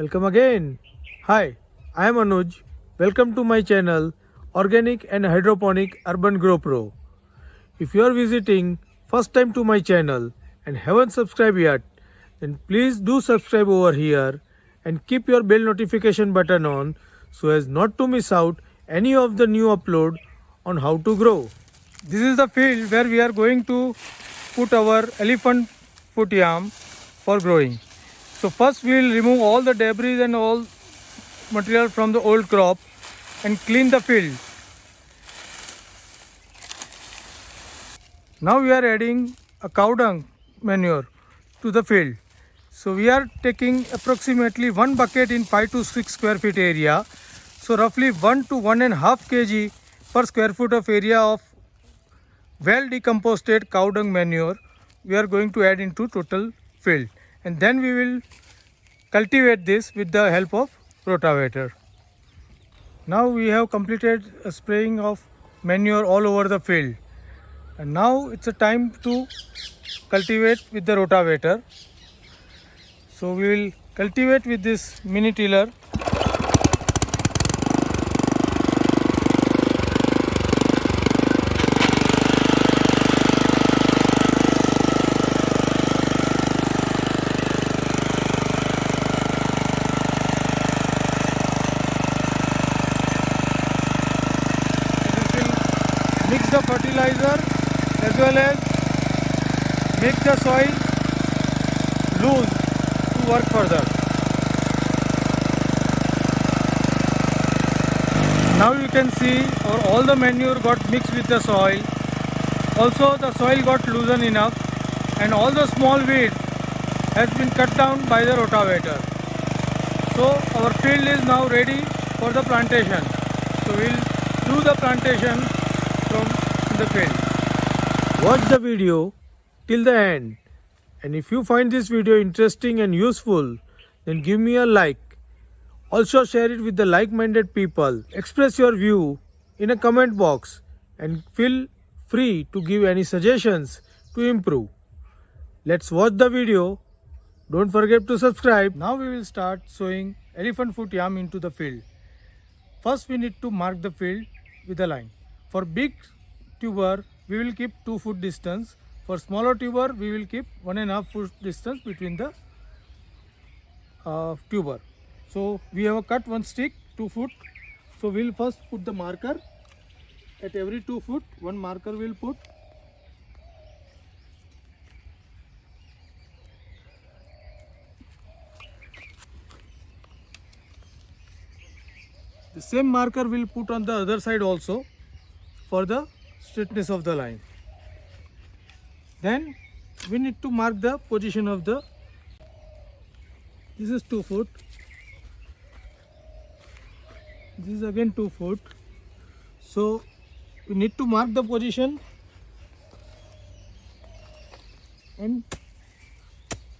Welcome again. Hi, I am Anuj. Welcome to my channel Organic and Hydroponic Urban Grow Pro. If you are visiting first time to my channel and haven't subscribed yet, then please do subscribe over here and keep your bell notification button on so as not to miss out any of the new upload on how to grow. This is the field where we are going to put our elephant foot yam for growing. So first we will remove all the debris and all material from the old crop and clean the field. Now we are adding a cow dung manure to the field. So we are taking approximately 1 bucket in 5 to 6 square feet area. So roughly 1 to 1.5 kg per square foot of area of well decomposed cow dung manure we are going to add into total field, and then we will cultivate this with the help of rotavator. Now we have completed a spraying of manure all over the field, and now it's a time to cultivate with the rotavator. So we will cultivate with this mini tiller. Mix the fertilizer as well as make the soil loose to work further. Now you can see all the manure got mixed with the soil. Also the soil got loosened enough and all the small weeds has been cut down by the rotavator. So our field is now ready for the plantation. So we will do the plantation from the field. Watch the video till the end, and if you find this video interesting and useful, then give me a like. Also share it with the like-minded people. Express your view in a comment box and feel free to give any suggestions to improve. Let's watch the video. Don't forget to subscribe. Now we will start sowing elephant foot yam into the field. First we need to mark the field with a line. For big tuber, we will keep 2 foot distance. For smaller tuber, we will keep 1.5 foot distance between the tuber. So we have cut one stick 2 foot. So we will first put the marker at every 2 foot. One marker we will put. The same marker we will put on the other side also for the straightness of the line. Then we need to mark the position of the, this is 2 foot, this is again 2 foot. So we need to mark the position and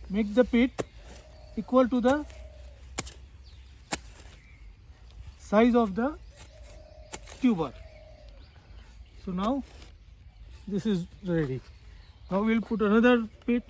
make the pit equal to the size of the tuber. So now this is ready. Now we will put another pit.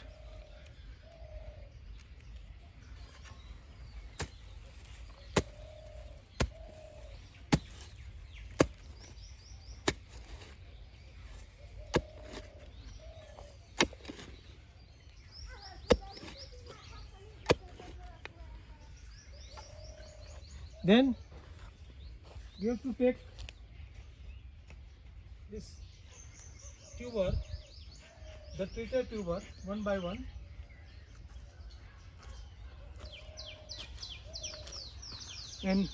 Then you have to take this tuber, the treated tuber, one by one, and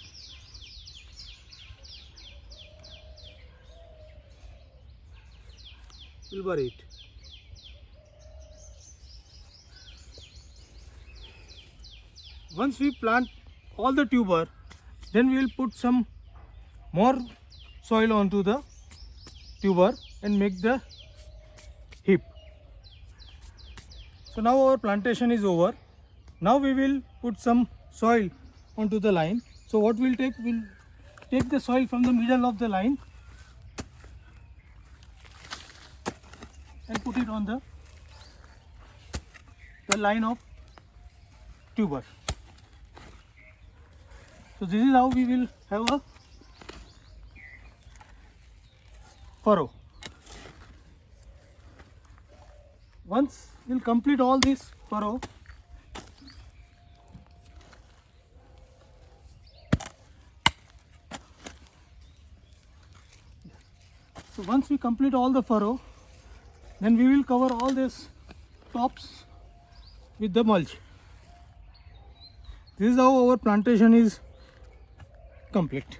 pulver it. Once we plant all the tuber, then we will put some more soil onto the tuber and make the heap. So now our plantation is over. Now we will put some soil onto the line. So what we'll take the soil from the middle of the line and put it on the line of tuber. So this is how we will have a furrow. Once we'll complete all this furrow, so once we complete all the furrow, then we will cover all these tops with the mulch. This is how our plantation is complete.